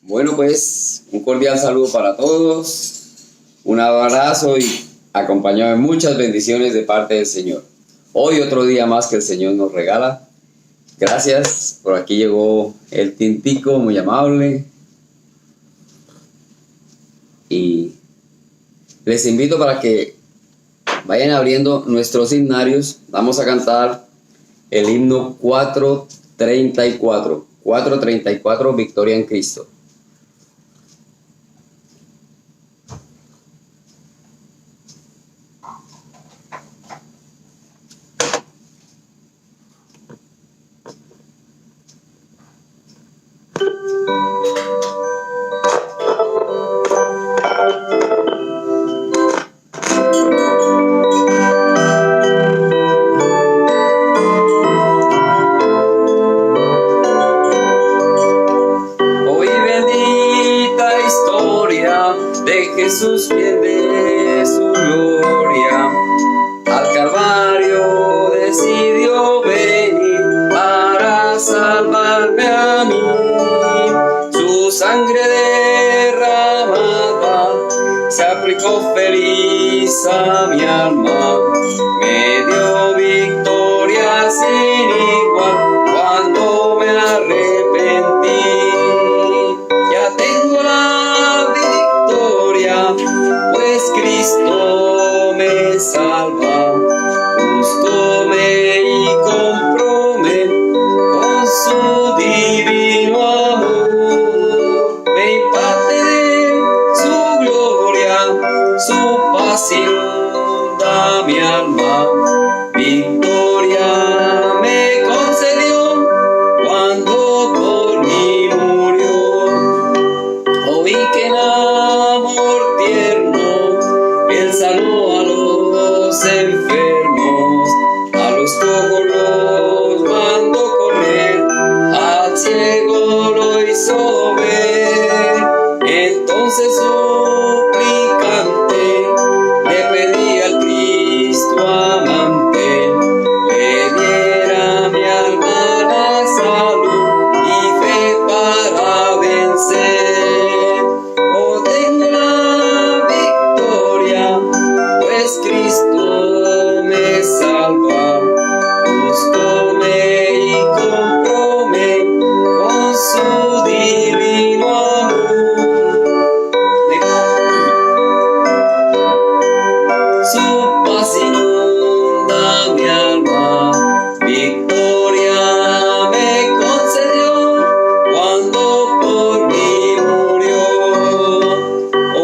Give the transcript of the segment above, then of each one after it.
Bueno, pues un cordial saludo para todos, un abrazo y acompañado de muchas bendiciones de parte del Señor. Hoy otro día más que el Señor nos regala. Gracias, por aquí llegó el Tintico, muy amable. Y les invito para que vayan abriendo nuestros himnarios. Vamos a cantar el himno 434. 434, Victoria en Cristo. Jesús pierde su gloria, al Calvario decidió venir para salvarme a mí. Su sangre derramada se aplicó feliz a mi alma, me dio victoria sin igual cuando me arrepentí. Ya tengo la victoria, pues Cristo me salva, justóme y compróme con su divino amor. Me imparte de su gloria, su paz inunda mi alma. Victoria me concedió cuando por mí murió. Oí que en amor tierno Él sanó a los enfermos, a los cojos los mandó correr, al ciego lo hizo ver. Entonces suplicante le pedí al Cristo amante, le diera mi alma la salud y fe para vencer. Oh, tengo la victoria, pues Cristo me salva, justóme y compróme con su divino amor. Su paz inunda mi alma, victoria me concedió cuando por mí murió.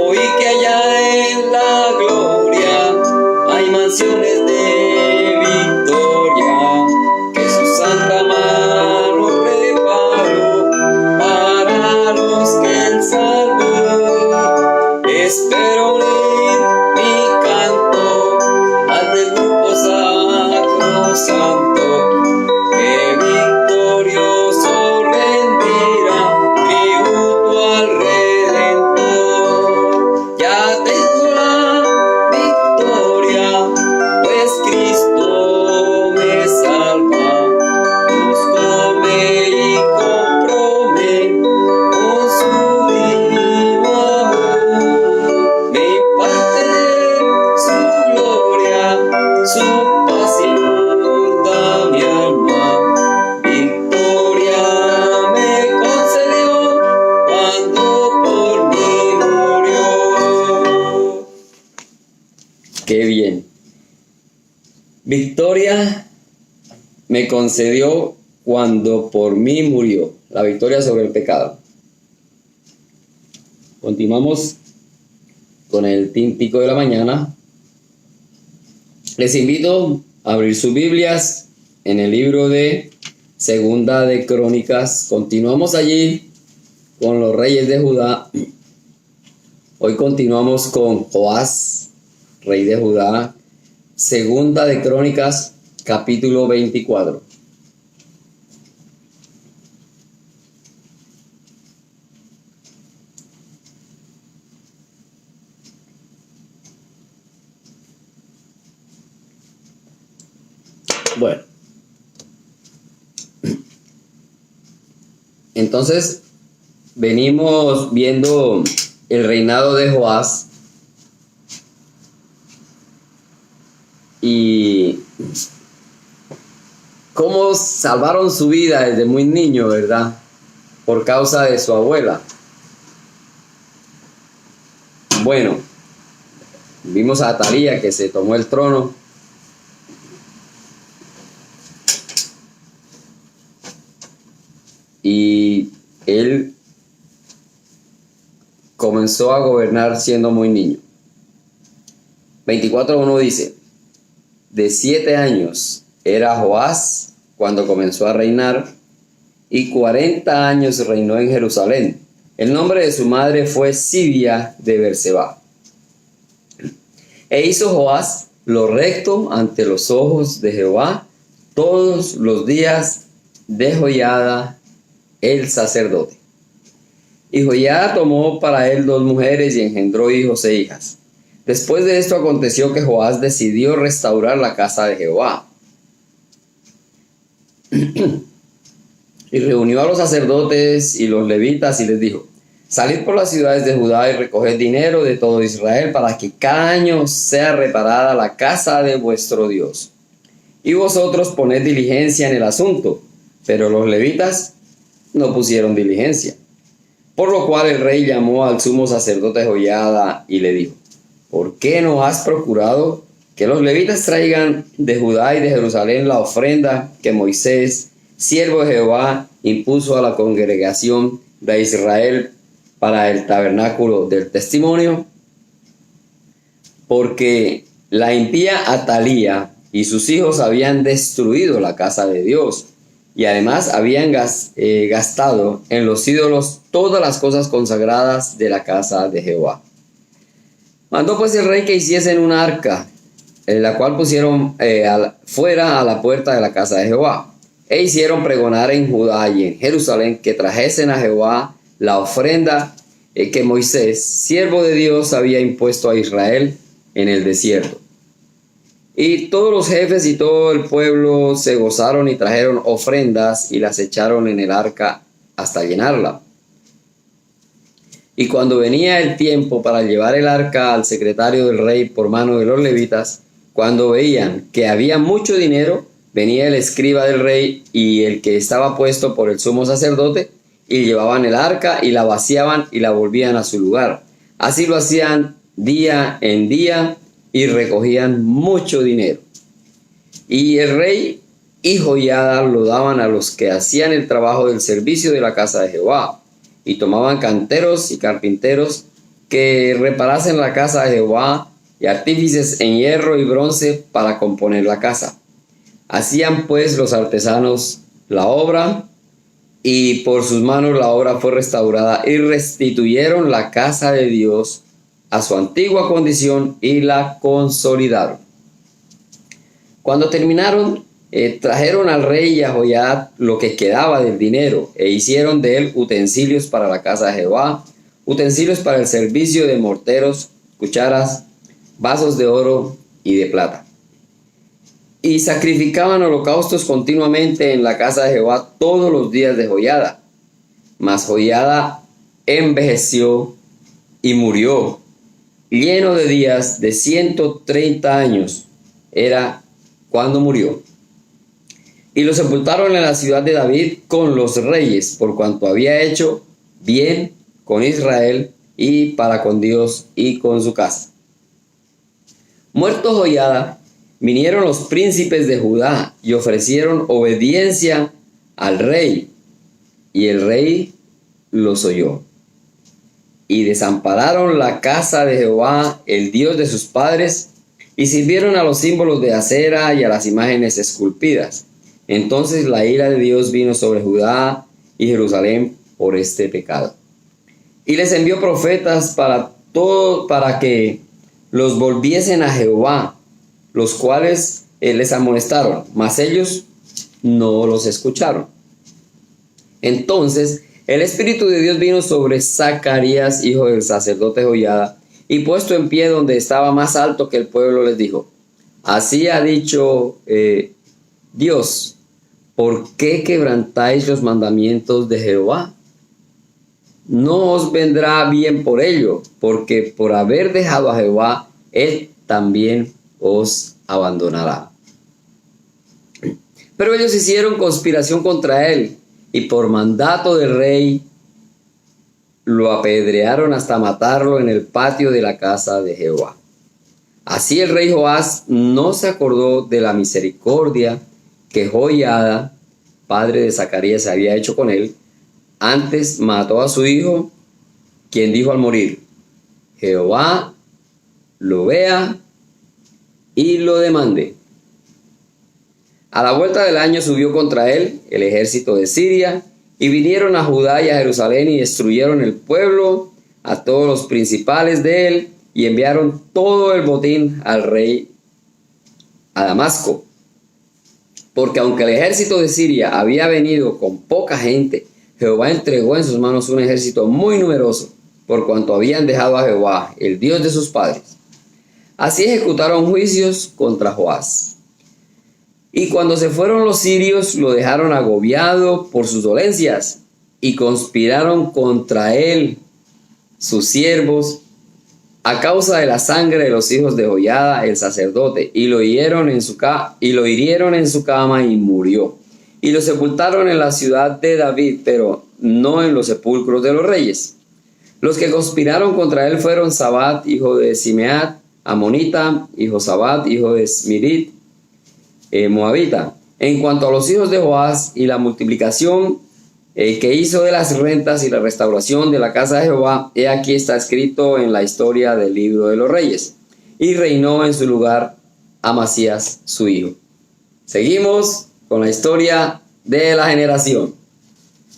Oí que allá en la gloria hay mansiones de victoria, que su santa mano preparó para los que Él salvó. Espero unir mi canto al del grupo sacrosanto, que victorioso rendirá tributo al Redentor. Ya tengo la victoria, pues Cristo me salva, justóme y compróme con su divino amor. Me imparte de su gloria, su paz inunda mi alma. Victoria me concedió cuando por mí murió. Qué bien. Victoria me concedió cuando por mí murió. La victoria sobre el pecado. Continuamos con el Tintico de la mañana. Les invito a abrir sus Biblias en el libro de Segunda de Crónicas. Continuamos allí con los reyes de Judá. Hoy continuamos con Joás, rey de Judá. Segunda de Crónicas, capítulo 24. Bueno, entonces venimos viendo el reinado de Joás y cómo salvaron su vida desde muy niño, ¿verdad? Por causa de su abuela. Bueno, vimos a Atalía que se tomó el trono. Y él comenzó a gobernar siendo muy niño. 24:1 dice: de 7 años era Joás cuando comenzó a reinar, y 40 años reinó en Jerusalén. El nombre de su madre fue Sibia de Berseba. E hizo Joás lo recto ante los ojos de Jehová todos los días de Joiada el sacerdote. Y Joiada tomó para él 2 mujeres y engendró hijos e hijas. Después de esto aconteció que Joás decidió restaurar la casa de Jehová. Y reunió a los sacerdotes y los levitas y les dijo: salid por las ciudades de Judá y recoged dinero de todo Israel para que cada año sea reparada la casa de vuestro Dios. Y vosotros poned diligencia en el asunto. Pero los levitas no pusieron diligencia. Por lo cual el rey llamó al sumo sacerdote Joiada y le dijo: ¿por qué no has procurado que los levitas traigan de Judá y de Jerusalén la ofrenda que Moisés, siervo de Jehová, impuso a la congregación de Israel para el tabernáculo del testimonio? Porque la impía Atalía y sus hijos habían destruido la casa de Dios, y además habían gastado en los ídolos todas las cosas consagradas de la casa de Jehová. Mandó pues el rey que hiciesen un arca, la cual pusieron fuera a la puerta de la casa de Jehová. E hicieron pregonar en Judá y en Jerusalén que trajesen a Jehová la ofrenda que Moisés, siervo de Dios, había impuesto a Israel en el desierto. Y todos los jefes y todo el pueblo se gozaron y trajeron ofrendas y las echaron en el arca hasta llenarla. Y cuando venía el tiempo para llevar el arca al secretario del rey por mano de los levitas, cuando veían que había mucho dinero, venía el escriba del rey y el que estaba puesto por el sumo sacerdote, y llevaban el arca y la vaciaban y la volvían a su lugar. Así lo hacían día en día y recogían mucho dinero. Y el rey y Joiada lo daban a los que hacían el trabajo del servicio de la casa de Jehová, y tomaban canteros y carpinteros que reparasen la casa de Jehová, y artífices en hierro y bronce para componer la casa. Hacían pues los artesanos la obra, y por sus manos la obra fue restaurada, y restituyeron la casa de Dios a su antigua condición y la consolidaron. Cuando terminaron, trajeron al rey y a Joiada lo que quedaba del dinero, e hicieron de él utensilios para la casa de Jehová, utensilios para el servicio de morteros, cucharas, vasos de oro y de plata. Y sacrificaban holocaustos continuamente en la casa de Jehová todos los días de Joiada. Mas Joiada envejeció y murió, lleno de días, de 130 años era cuando murió. Y lo sepultaron en la ciudad de David con los reyes, por cuanto había hecho bien con Israel y para con Dios y con su casa. Muerto Joiada, vinieron los príncipes de Judá y ofrecieron obediencia al rey, y el rey los oyó. Y desampararon la casa de Jehová, el Dios de sus padres, y sirvieron a los símbolos de acera y a las imágenes esculpidas. Entonces la ira de Dios vino sobre Judá y Jerusalén por este pecado. Y les envió profetas para que los volviesen a Jehová, los cuales les amonestaron, mas ellos no los escucharon. Entonces el Espíritu de Dios vino sobre Zacarías, hijo del sacerdote Joiada, y puesto en pie donde estaba más alto que el pueblo, les dijo: así ha dicho Dios, ¿por qué quebrantáis los mandamientos de Jehová? no os vendrá bien por ello, porque por haber dejado a Jehová, él también os abandonará. Pero ellos hicieron conspiración contra él, y por mandato del rey lo apedrearon hasta matarlo en el patio de la casa de Jehová. Así el rey Joás no se acordó de la misericordia que Joiada, padre de Zacarías, había hecho con él. Antes mató a su hijo, quien dijo al morir: Jehová lo vea y lo demande. A la vuelta del año subió contra él el ejército de Siria, y vinieron a Judá y a Jerusalén y destruyeron el pueblo, a todos los principales de él, y enviaron todo el botín al rey a Damasco. Porque aunque el ejército de Siria había venido con poca gente, Jehová entregó en sus manos un ejército muy numeroso, por cuanto habían dejado a Jehová, el Dios de sus padres. Así ejecutaron juicios contra Joás. Y cuando se fueron los sirios, lo dejaron agobiado por sus dolencias, y conspiraron contra él, sus siervos, a causa de la sangre de los hijos de Joiada el sacerdote, y lo hirieron en su cama y murió. Y lo sepultaron en la ciudad de David, pero no en los sepulcros de los reyes. Los que conspiraron contra él fueron Sabat, hijo de Simeat, amonita, y Josabat, hijo de Smirit, moabita. En cuanto a los hijos de Joás y la multiplicación que hizo de las rentas y la restauración de la casa de Jehová, he aquí está escrito en la historia del libro de los reyes. Y reinó en su lugar Amasías, su hijo. Seguimos con la historia de la generación.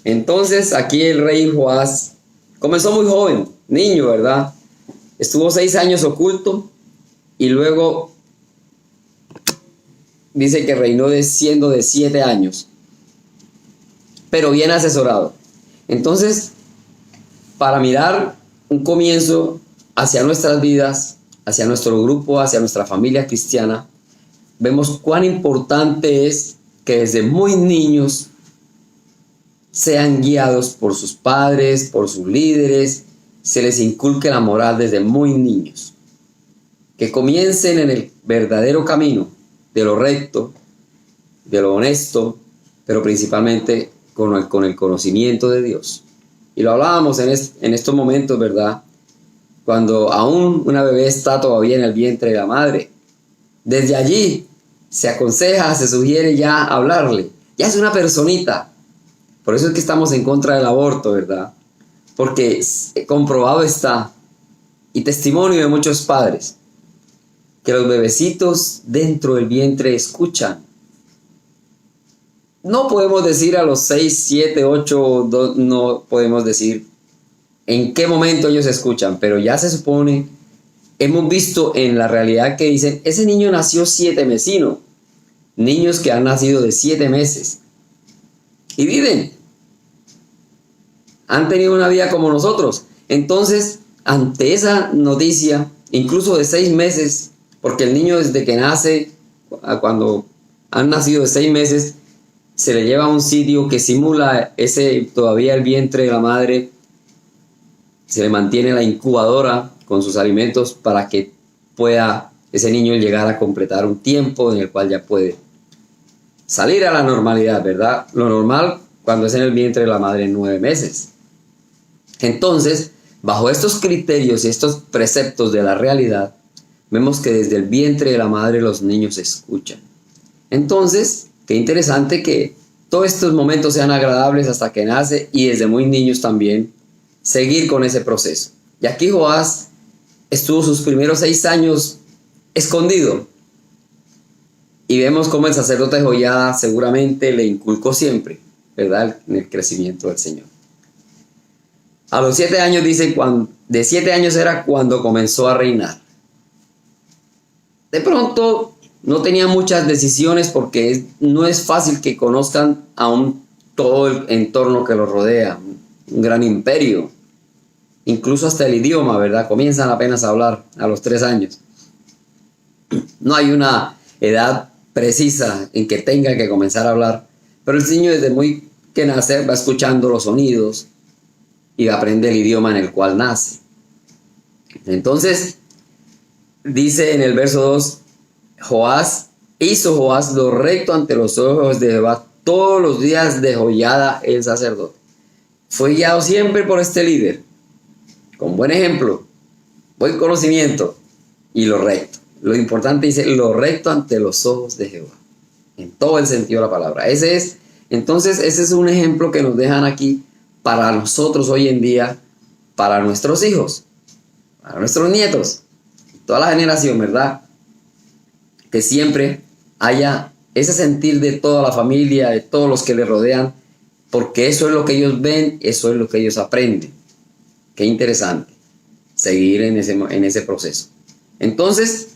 Entonces aquí el rey Joás comenzó muy joven, niño, ¿verdad? Estuvo 6 años oculto, y luego dice que reinó siendo de 7 años, pero bien asesorado. Entonces, para mirar un comienzo hacia nuestras vidas, hacia nuestro grupo, hacia nuestra familia cristiana, vemos cuán importante es que desde muy niños sean guiados por sus padres, por sus líderes, se les inculque la moral desde muy niños. Que comiencen en el verdadero camino de lo recto, de lo honesto, pero principalmente con el conocimiento de Dios. Y lo hablábamos en estos momentos, ¿verdad? Cuando aún una bebé está todavía en el vientre de la madre. Desde allí se aconseja, se sugiere ya hablarle. Ya es una personita. Por eso es que estamos en contra del aborto, ¿verdad? Porque comprobado está, y testimonio de muchos padres, que los bebecitos dentro del vientre escuchan. No podemos decir a los 6, 7, 8, no podemos decir en qué momento ellos escuchan, pero ya se supone, hemos visto en la realidad que dicen, ese niño nació 7 mesino, niños que han nacido de 7 meses, y viven, han tenido una vida como nosotros. Entonces, ante esa noticia, incluso de 6 meses, porque el niño desde que nace, cuando han nacido de 6 meses, se le lleva a un sitio que simula todavía el vientre de la madre, se le mantiene la incubadora con sus alimentos para que pueda ese niño llegar a completar un tiempo en el cual ya puede salir a la normalidad, ¿verdad? Lo normal cuando es en el vientre de la madre 9 meses. Entonces, bajo estos criterios y estos preceptos de la realidad, vemos que desde el vientre de la madre los niños escuchan. Entonces, qué interesante que todos estos momentos sean agradables hasta que nace, y desde muy niños también seguir con ese proceso. Y aquí Joás estuvo sus primeros 6 años escondido, y vemos cómo el sacerdote Joiada seguramente le inculcó siempre, ¿verdad?, en el crecimiento del Señor. A los 7 años dice, de 7 años era cuando comenzó a reinar. De pronto no tenía muchas decisiones, porque no es fácil que conozcan aún todo el entorno que los rodea, un gran imperio, incluso hasta el idioma, ¿verdad? Comienzan apenas a hablar a los 3 años. No hay una edad precisa en que tenga que comenzar a hablar, pero el niño desde muy que nace va escuchando los sonidos, y aprende el idioma en el cual nace. Entonces, dice en el verso 2, hizo Joás lo recto ante los ojos de Jehová todos los días de Joiada el sacerdote. Fue guiado siempre por este líder, con buen ejemplo, buen conocimiento y lo recto. Lo importante dice, lo recto ante los ojos de Jehová, en todo el sentido de la palabra. Entonces, ese es un ejemplo que nos dejan aquí para nosotros hoy en día, para nuestros hijos, para nuestros nietos, toda la generación, ¿verdad? Que siempre haya ese sentir de toda la familia, de todos los que le rodean, porque eso es lo que ellos ven, eso es lo que ellos aprenden. Qué interesante seguir en ese proceso. Entonces,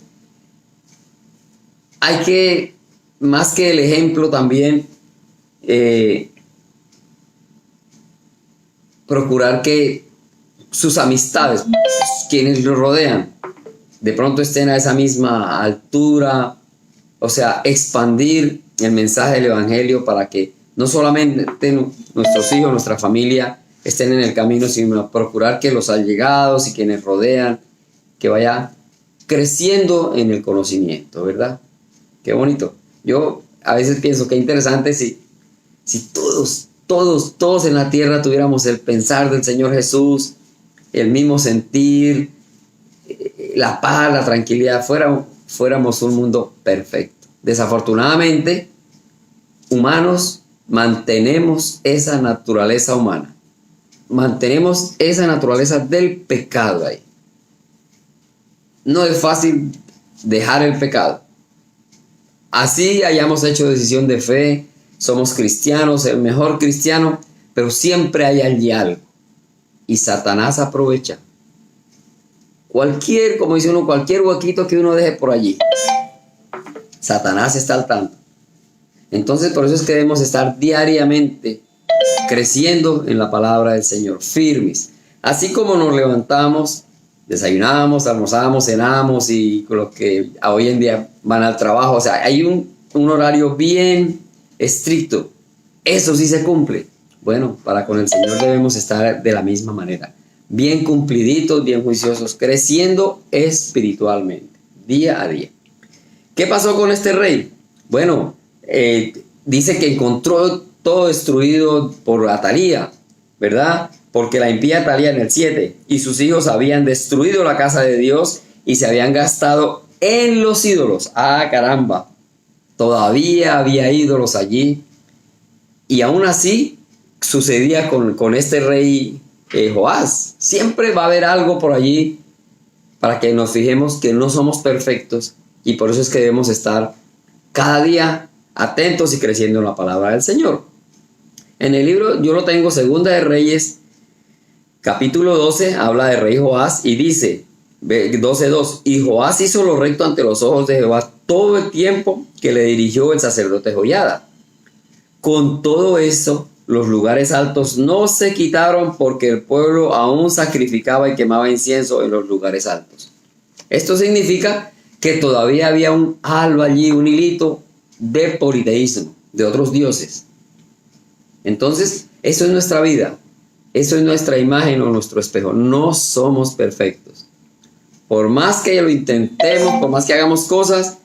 hay que, más que el ejemplo también, procurar que sus amistades, quienes lo rodean, de pronto estén a esa misma altura, o sea, expandir el mensaje del evangelio para que no solamente nuestros hijos, nuestra familia estén en el camino, sino procurar que los allegados y quienes rodean, que vaya creciendo en el conocimiento, ¿verdad? Qué bonito. Yo a veces pienso que interesante si todos en la tierra tuviéramos el pensar del Señor Jesús, el mismo sentir, la paz, la tranquilidad, fuéramos un mundo perfecto. Desafortunadamente, humanos, mantenemos esa naturaleza humana. Mantenemos esa naturaleza del pecado ahí. No es fácil dejar el pecado. Así hayamos hecho decisión de fe, somos cristianos, el mejor cristiano, pero siempre hay allí algo. Y Satanás aprovecha. Como dice uno, cualquier huequito que uno deje por allí, Satanás está al tanto. Entonces, por eso es que debemos estar diariamente creciendo en la palabra del Señor, firmes. Así como nos levantamos, desayunamos, almorzamos, cenamos y con los que hoy en día van al trabajo. O sea, hay un horario bien estricto. Eso sí se cumple. Bueno, para con el Señor debemos estar de la misma manera. Bien cumpliditos, bien juiciosos, creciendo espiritualmente, día a día. ¿Qué pasó con este rey? Bueno, dice que encontró todo destruido por Atalía, ¿verdad? Porque la impía Atalía en el 7 y sus hijos habían destruido la casa de Dios y se habían gastado en los ídolos. ¡Ah, caramba! Todavía había ídolos allí. Y aún así sucedía con este rey Joás. Siempre va a haber algo por allí para que nos fijemos que no somos perfectos y por eso es que debemos estar cada día atentos y creciendo en la palabra del Señor. En el libro, yo lo tengo, Segunda de Reyes, capítulo 12, habla de rey Joás y dice, 12:2, y Joás hizo lo recto ante los ojos de Jehová todo el tiempo que le dirigió el sacerdote Joiada. Con todo eso, los lugares altos no se quitaron porque el pueblo aún sacrificaba y quemaba incienso en los lugares altos. Esto significa que todavía había un halo allí, un hilito de politeísmo, de otros dioses. Entonces, eso es nuestra vida, eso es nuestra imagen o nuestro espejo. No somos perfectos. Por más que lo intentemos, por más que hagamos cosas,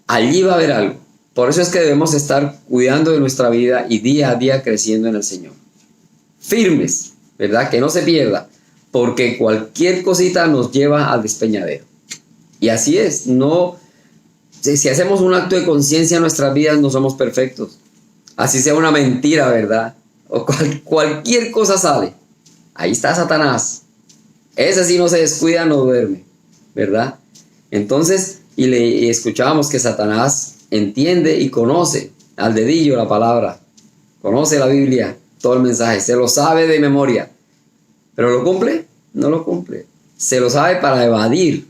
allí va a haber algo. Por eso es que debemos estar cuidando de nuestra vida y día a día creciendo en el Señor. Firmes, ¿verdad? Que no se pierda, porque cualquier cosita nos lleva al despeñadero. Y así es, si hacemos un acto de conciencia en nuestras vidas, no somos perfectos. Así sea una mentira, ¿verdad? O cualquier cosa sale. Ahí está Satanás. Ese sí no se descuida, no duerme, ¿verdad? Entonces, y escuchábamos que Satanás entiende y conoce al dedillo la palabra, conoce la Biblia, todo el mensaje, se lo sabe de memoria, pero ¿lo cumple? No lo cumple. Se lo sabe para evadir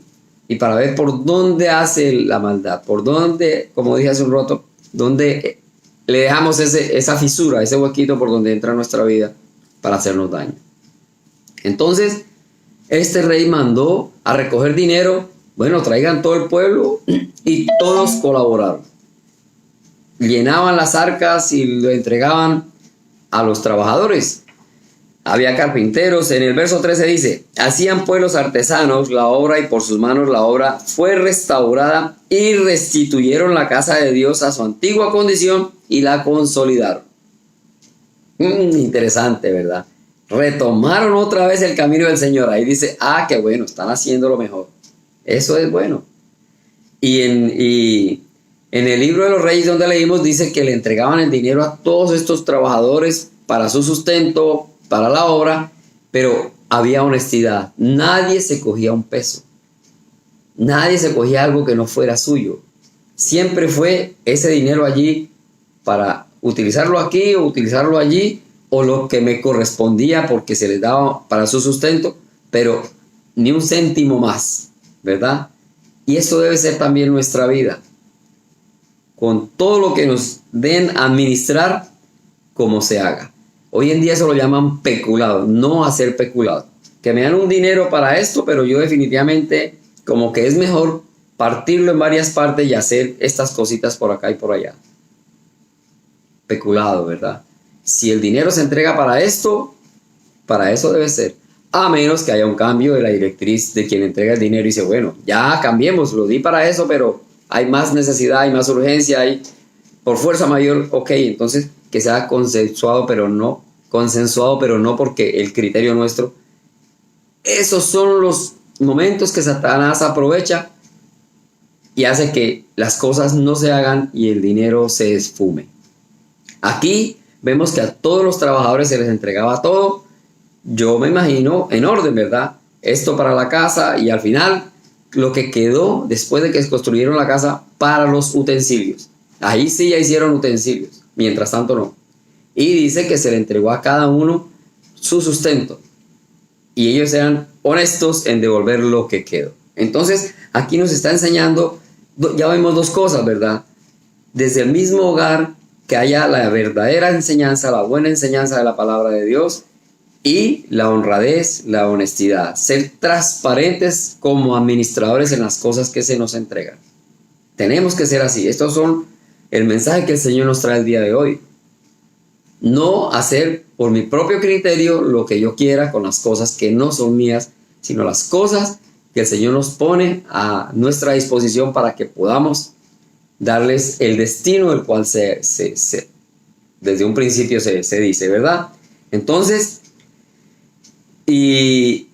y para ver por dónde hace la maldad, por dónde, como dije hace un rato, dónde le dejamos esa fisura, ese huequito por donde entra nuestra vida para hacernos daño. Entonces, este rey mandó a recoger dinero. Bueno, traigan todo el pueblo y todos colaboraron. Llenaban las arcas y lo entregaban a los trabajadores. había carpinteros. En el verso 13 dice, hacían pues los artesanos la obra y por sus manos la obra fue restaurada y restituyeron la casa de Dios a su antigua condición y la consolidaron. Interesante, ¿verdad? Retomaron otra vez el camino del Señor. Ahí dice, qué bueno, están haciendo lo mejor. Eso es bueno. Y en el libro de los Reyes donde leímos dice que le entregaban el dinero a todos estos trabajadores para su sustento, para la obra, pero había honestidad. Nadie se cogía un peso. Nadie se cogía algo que no fuera suyo. Siempre fue ese dinero allí para utilizarlo aquí o utilizarlo allí, o lo que me correspondía porque se les daba para su sustento, pero ni un céntimo más, ¿verdad? Y eso debe ser también nuestra vida. Con todo lo que nos den administrar, como se haga. Hoy en día eso lo llaman peculado, no hacer peculado. Que me dan un dinero para esto, pero yo definitivamente como que es mejor partirlo en varias partes y hacer estas cositas por acá y por allá. Peculado, ¿verdad? Si el dinero se entrega para esto, para eso debe ser. A menos que haya un cambio de la directriz de quien entrega el dinero y dice, bueno, ya cambiemos, lo di para eso, pero hay más necesidad, hay más urgencia, hay por fuerza mayor, ok, entonces que sea consensuado, pero no porque el criterio nuestro. Esos son los momentos que Satanás aprovecha y hace que las cosas no se hagan y el dinero se esfume. Aquí vemos que a todos los trabajadores se les entregaba todo. Yo me imagino en orden, ¿verdad? Esto para la casa y al final lo que quedó después de que construyeron la casa para los utensilios. Ahí sí ya hicieron utensilios, mientras tanto no. Y dice que se le entregó a cada uno su sustento. Y ellos eran honestos en devolver lo que quedó. Entonces, aquí nos está enseñando, ya vemos dos cosas, ¿verdad? Desde el mismo hogar, que haya la verdadera enseñanza, la buena enseñanza de la palabra de Dios y la honradez, la honestidad. Ser transparentes como administradores en las cosas que se nos entregan. Tenemos que ser así. Estos son el mensaje que el Señor nos trae el día de hoy. No hacer por mi propio criterio lo que yo quiera con las cosas que no son mías, sino las cosas que el Señor nos pone a nuestra disposición para que podamos darles el destino del cual desde un principio se dice, ¿verdad? Entonces, y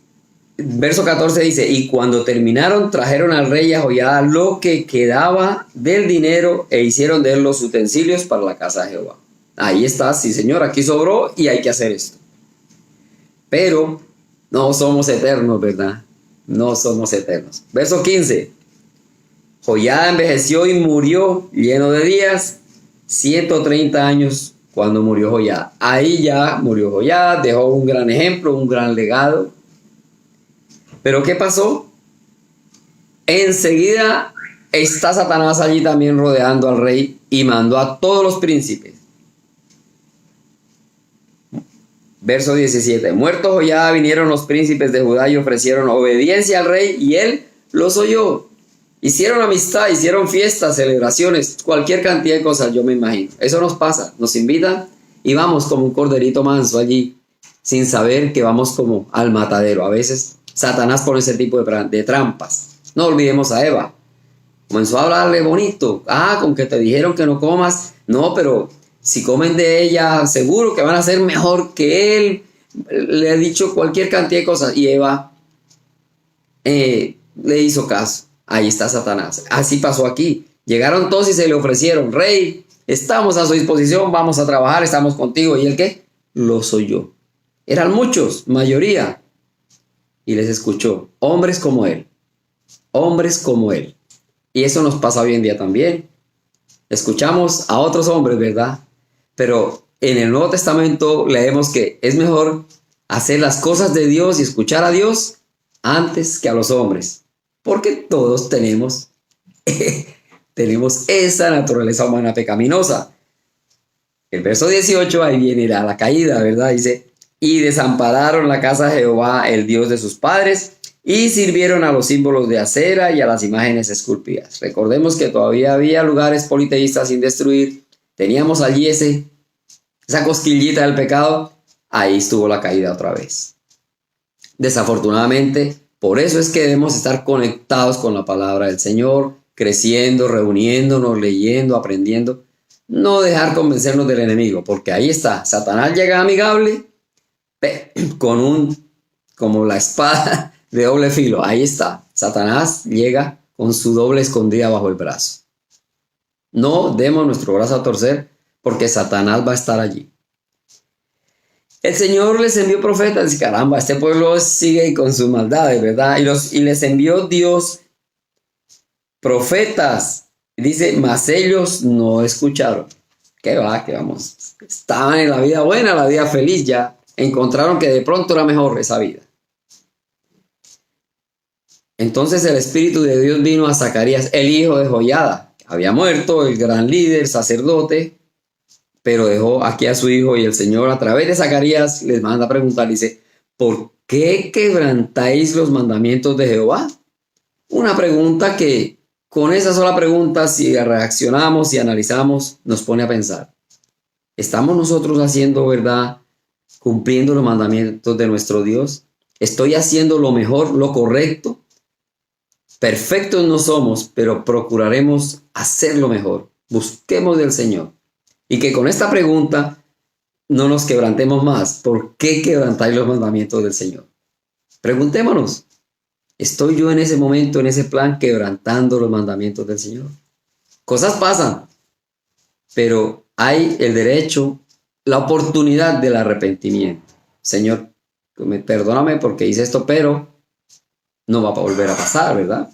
verso 14 dice, y cuando terminaron trajeron al rey a Jehoiada lo que quedaba del dinero e hicieron de él los utensilios para la casa de Jehová. Ahí está, sí señor, aquí sobró y hay que hacer esto. Pero no somos eternos, ¿verdad? No somos eternos. Verso 15. Jehoiada envejeció y murió lleno de días, 130 años cuando murió Jehoiada. Ahí ya murió Jehoiada, dejó un gran ejemplo, un gran legado. Pero ¿qué pasó? Enseguida está Satanás allí también rodeando al rey y mandó a todos los príncipes. Verso 17. Muerto Jehoiada vinieron los príncipes de Judá y ofrecieron obediencia al rey y él los oyó. Hicieron amistad, hicieron fiestas, celebraciones, cualquier cantidad de cosas, yo me imagino. Eso nos pasa, nos invitan y vamos como un corderito manso allí, sin saber que vamos como al matadero. A veces Satanás pone ese tipo de trampas. No olvidemos a Eva. Comenzó a hablarle bonito. Con que te dijeron que no comas. No, pero si comen de ella, seguro que van a ser mejor que él. Le ha dicho cualquier cantidad de cosas. Y Eva le hizo caso. Ahí está Satanás. Así pasó aquí. Llegaron todos y se le ofrecieron. Rey, estamos a su disposición, vamos a trabajar, estamos contigo. ¿Y el qué? Los oyó. Eran muchos, mayoría. Y les escuchó. Hombres como él. Hombres como él. Y eso nos pasa hoy en día también. Escuchamos a otros hombres, ¿verdad? Pero en el Nuevo Testamento leemos que es mejor hacer las cosas de Dios y escuchar a Dios antes que a los hombres. Porque todos tenemos esa naturaleza humana pecaminosa. El verso 18, ahí viene la caída, ¿verdad? Dice, y desampararon la casa de Jehová, el Dios de sus padres, y sirvieron a los símbolos de acera y a las imágenes esculpidas. Recordemos que todavía había lugares politeístas sin destruir. Teníamos allí esa cosquillita del pecado. ahí estuvo la caída otra vez. Desafortunadamente, por eso es que debemos estar conectados con la palabra del Señor, creciendo, reuniéndonos, leyendo, aprendiendo. No dejar convencernos del enemigo, porque ahí está. Satanás llega amigable como la espada de doble filo. Ahí está. Satanás llega con su doble escondida bajo el brazo. No demos nuestro brazo a torcer, porque Satanás va a estar allí. El Señor les envió profetas. Y caramba, este pueblo sigue con sus maldades, ¿verdad? Y les envió Dios profetas. Dice, mas ellos no escucharon. ¿Qué va? Que vamos. Estaban en la vida buena, la vida feliz ya. Encontraron que de pronto era mejor esa vida. Entonces el Espíritu de Dios vino a Zacarías, el hijo de Joiada. Había muerto el gran líder, sacerdote, pero dejó aquí a su hijo, y el Señor a través de Zacarías les manda a preguntar, dice, ¿por qué quebrantáis los mandamientos de Jehová? Una pregunta que con esa sola pregunta, si reaccionamos y analizamos, nos pone a pensar. ¿Estamos nosotros haciendo verdad, cumpliendo los mandamientos de nuestro Dios? ¿Estoy haciendo lo mejor, lo correcto? Perfectos no somos, pero procuraremos hacer lo mejor. Busquemos del Señor. Y que con esta pregunta no nos quebrantemos más. ¿Por qué quebrantáis los mandamientos del Señor? Preguntémonos. ¿Estoy yo en ese momento, en ese plan, quebrantando los mandamientos del Señor? Cosas pasan, pero hay el derecho, la oportunidad del arrepentimiento. Señor, perdóname porque hice esto, pero no va a volver a pasar, ¿verdad?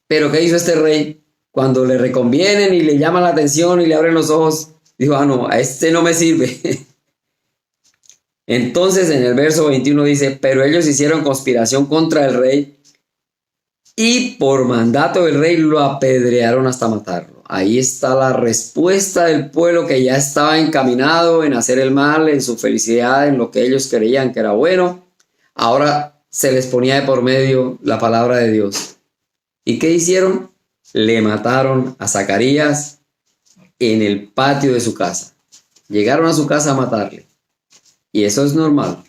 Pero ¿qué hizo este rey? Cuando le reconvienen y le llaman la atención y le abren los ojos, dijo, no, a este no me sirve. Entonces en el verso 21 dice, pero ellos hicieron conspiración contra el rey y por mandato del rey lo apedrearon hasta matarlo. Ahí está la respuesta del pueblo que ya estaba encaminado en hacer el mal, en su felicidad, en lo que ellos creían que era bueno. Ahora se les ponía de por medio la palabra de Dios. ¿Y qué hicieron? Le mataron a Zacarías en el patio de su casa. Llegaron a su casa a matarle. Y eso es normal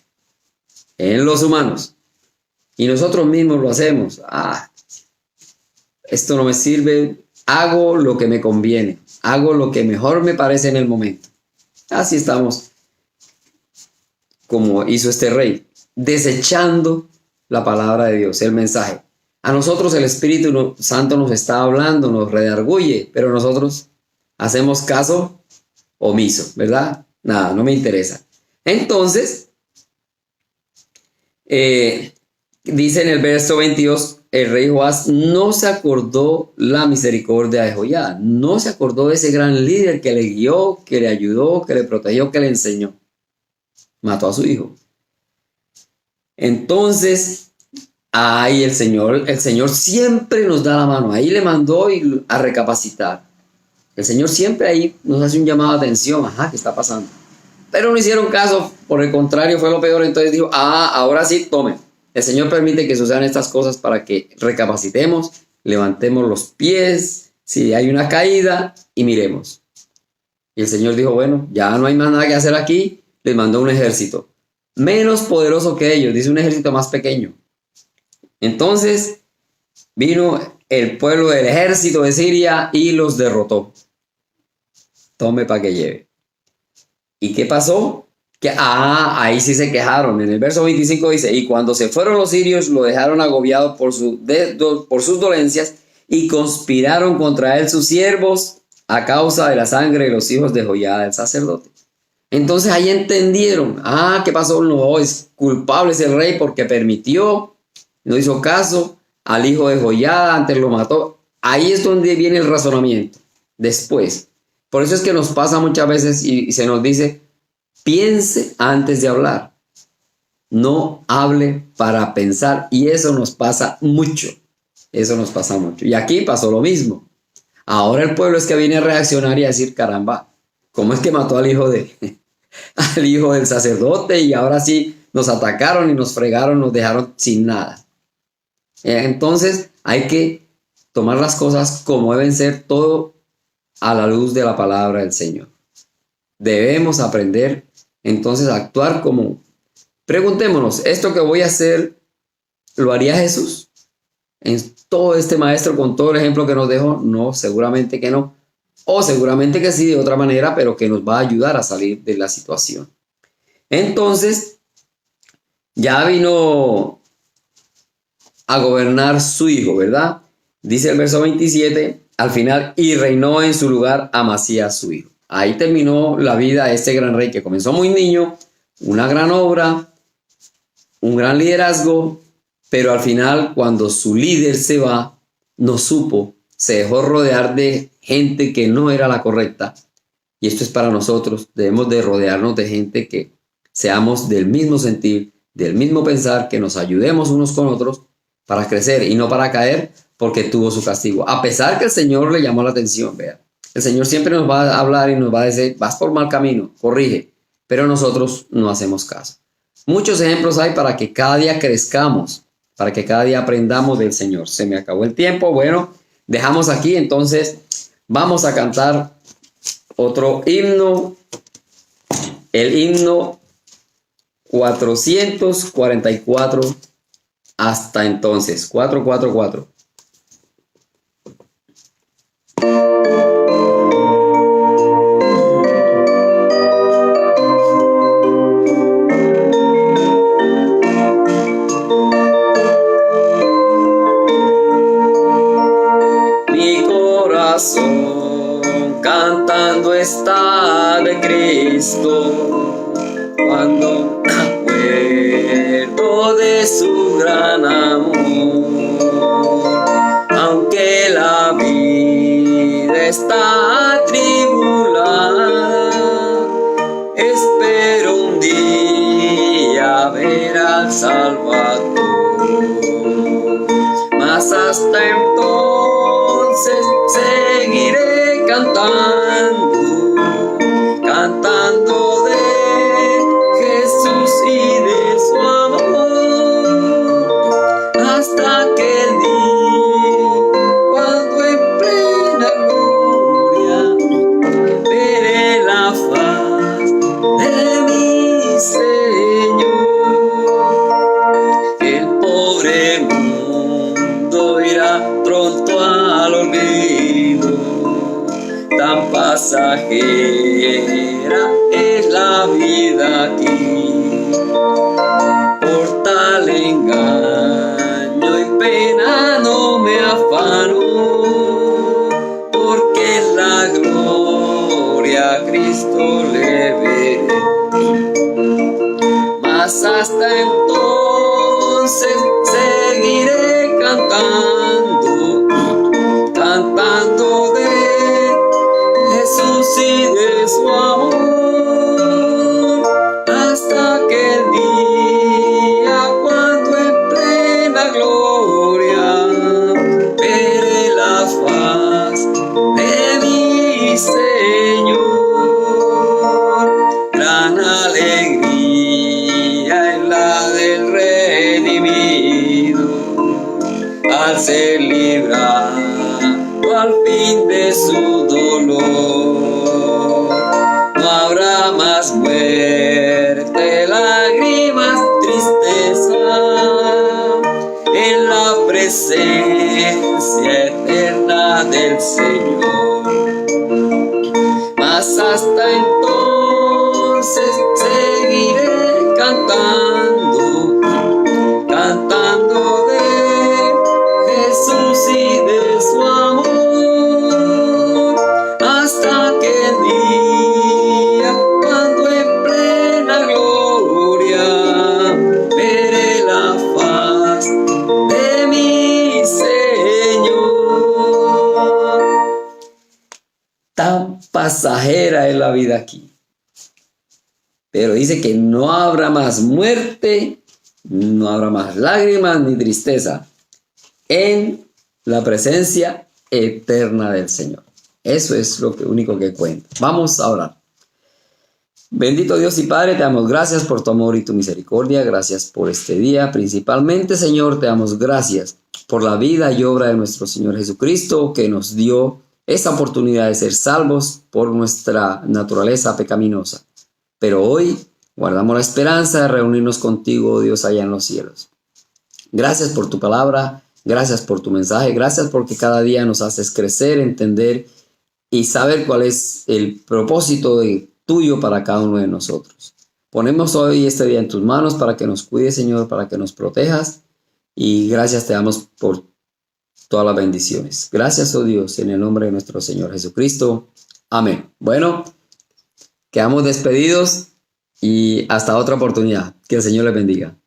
en los humanos. Y nosotros mismos lo hacemos. Esto no me sirve. Hago lo que me conviene. Hago lo que mejor me parece en el momento. Así estamos, como hizo este rey, desechando la palabra de Dios, el mensaje. A nosotros el Espíritu Santo nos está hablando, nos redarguye, pero nosotros hacemos caso omiso, ¿verdad? Nada, no me interesa. Entonces, dice en el verso 22, el rey Joás no se acordó la misericordia de Joiada, no se acordó de ese gran líder que le guió, que le ayudó, que le protegió, que le enseñó. Mató a su hijo. Entonces, ahí el Señor siempre nos da la mano. Ahí le mandó a recapacitar. El Señor siempre ahí nos hace un llamado de atención. ¿Qué está pasando? Pero no hicieron caso, por el contrario, fue lo peor. Entonces dijo, ahora sí, tomen. El Señor permite que sucedan estas cosas para que recapacitemos, levantemos los pies, si hay una caída, y miremos. Y el Señor dijo, bueno, ya no hay más nada que hacer aquí. Les mandó un ejército menos poderoso que ellos, dice un ejército más pequeño. Entonces vino el pueblo del ejército de Siria y los derrotó. Tome para que lleve. ¿Y qué pasó? Que ahí sí se quejaron. En el verso 25 dice, y cuando se fueron los sirios, lo dejaron agobiado por sus dolencias y conspiraron contra él sus siervos a causa de la sangre de los hijos de Joiada, el sacerdote. Entonces ahí entendieron, ¿qué pasó? No, es culpable el rey porque permitió, no hizo caso al hijo de Joiada, antes lo mató. Ahí es donde viene el razonamiento, después. Por eso es que nos pasa muchas veces y se nos dice, piense antes de hablar. No hable para pensar. Y eso nos pasa mucho. Eso nos pasa mucho. Y aquí pasó lo mismo. Ahora el pueblo es que viene a reaccionar y a decir, caramba, ¿cómo es que mató al hijo del sacerdote? Y ahora sí nos atacaron y nos fregaron, nos dejaron sin nada. Entonces hay que tomar las cosas como deben ser, todo a la luz de la palabra del Señor. Debemos aprender entonces actuar como... Preguntémonos, ¿esto que voy a hacer lo haría Jesús? En todo este maestro, con todo el ejemplo que nos dejó, no, seguramente que no. O seguramente que sí, de otra manera, pero que nos va a ayudar a salir de la situación. Entonces, ya vino a gobernar su hijo, ¿verdad? Dice el verso 27, al final, y reinó en su lugar Amasías su hijo. Ahí terminó la vida de este gran rey que comenzó muy niño, una gran obra, un gran liderazgo, pero al final, cuando su líder se va, no supo, se dejó rodear de gente que no era la correcta. Y esto es para nosotros, debemos de rodearnos de gente que seamos del mismo sentir, del mismo pensar, que nos ayudemos unos con otros para crecer y no para caer porque tuvo su castigo. A pesar que el Señor le llamó la atención, vea, el Señor siempre nos va a hablar y nos va a decir, vas por mal camino, corrige, pero nosotros no hacemos caso. Muchos ejemplos hay para que cada día crezcamos, para que cada día aprendamos del Señor. Se me acabó el tiempo, bueno, dejamos aquí, entonces vamos a cantar otro himno, el himno 444, hasta entonces, 444. Mi corazón cantando está de Cristo, cuando acuerdo de su gran amor. Aunque la vida está atribulada, espero un día ver al Salvador. Mas hasta entonces seguiré cantando, cantando de Jesús y de su amor, hasta aquel día cuando en plena gloria veré la faz de mi Señor. El pobre mundo irá pronto al olvido, tan pasajera es la vida aquí. Por tal engaño y pena no me afano, porque en la gloria a Cristo le veré. Mas hasta entonces seguiré cantando, cantando de Jesús y de su amor, hasta aquel día cuando en plena gloria veré la faz de mi Señor. Gran alegría es la del redimido, al ser librado al fin de su dolor. No habrá más muerte, lágrimas, tristeza, en la presencia eterna del Señor. Mas hasta entonces seguiré cantando, cantando de Jesús y de su amor, hasta aquel día cuando en plena gloria veré la faz de mi Señor. Tan pasajera es la vida aquí, pero dice que no habrá más muerte, no habrá más lágrimas ni tristeza en la presencia eterna del Señor. Eso es lo único que cuenta. Vamos a orar. Bendito Dios y Padre, te damos gracias por tu amor y tu misericordia. Gracias por este día. Principalmente, Señor, te damos gracias por la vida y obra de nuestro Señor Jesucristo, que nos dio esa oportunidad de ser salvos por nuestra naturaleza pecaminosa. Pero hoy Guardamos la esperanza de reunirnos contigo, oh Dios, allá en los cielos. Gracias por tu palabra, gracias por tu mensaje, gracias porque cada día nos haces crecer, entender y saber cuál es el propósito tuyo para cada uno de nosotros. Ponemos hoy este día en tus manos para que nos cuides, Señor, para que nos protejas, y gracias te damos por todas las bendiciones. Gracias, oh Dios, en el nombre de nuestro Señor Jesucristo. Amén. Bueno, quedamos despedidos y hasta otra oportunidad. Que el Señor les bendiga.